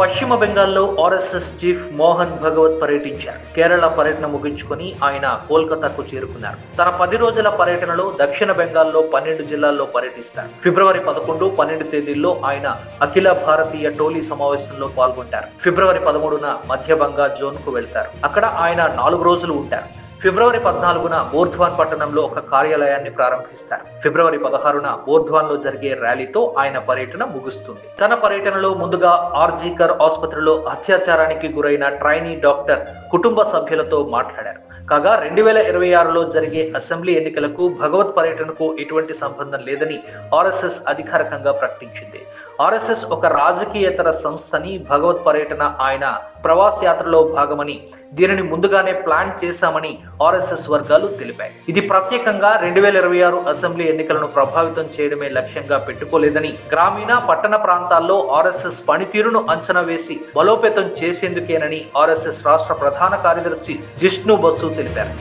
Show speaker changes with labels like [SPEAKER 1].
[SPEAKER 1] పశ్చిమ బెంగాల్లో RSS chief Mohan Bhagwat పర్యటించారు. కేరళ పర్యటన ముగించుకొని ఆయన కోల్కతాకు చేరుకున్నారు. తన 10 రోజుల పర్యటనలో దక్షిణ బెంగాల్లో 12 జిల్లాల్లో పర్యటిస్తారు. ఫిబ్రవరి 11, 12 తేదీల్లో ఆయన అఖిల భారతీయ టోలీ సమావేశంలో పాల్గొంటారు. ఫిబ్రవరి 13న మధ్య బంగా జోన్ కు వెళ్తారు. అక్కడ ఆయన 4 రోజులు ఉంటారు. ఫిబ్రవరి 14న బోర్ధ్వాన్ పట్టణంలో ఒక కార్యాలయాన్ని ప్రారంభిస్తారు. ఫిబ్రవరి 16న బోర్ధ్వాన్ లో జరిగే ర్యాలీతో ఆయన పర్యటన ముగుస్తుంది. తన పర్యటనలో ముందుగా ఆర్జీకర్ ఆసుపత్రిలో అత్యాచారానికి గురైన ట్రైనీ డాక్టర్ కుటుంబ సభ్యులతో మాట్లాడారు. కాగా 2026లో జరిగే అసెంబ్లీ ఎన్నికలకు భగవత్ పర్యటనకు ఎటువంటి సంబంధం లేదని ఆర్ఎస్ఎస్ అధికారికంగా ప్రకటించింది. ఆర్ఎస్ఎస్ ఒక రాజకీయేతర సంస్థని, భగవత్ పర్యటన ఆయన ప్రవాస యాత్రలో భాగమని, దీనిని ముందుగానే ప్లాన్ చేశామని ఆర్ఎస్ఎస్ వర్గాలు తెలిపాయి. ఇది ప్రత్యేకంగా 2026 అసెంబ్లీ ఎన్నికలను ప్రభావితం చేయడమే లక్ష్యంగా పెట్టుకోలేదని, గ్రామీణ పట్టణ ప్రాంతాల్లో ఆర్ఎస్ఎస్ పనితీరును అంచనా వేసి బలోపేతం చేసేందుకేనని ఆర్ఎస్ఎస్ రాష్ట్ర ప్రధాన కార్యదర్శి జిష్ణు బసు తెలిపారు.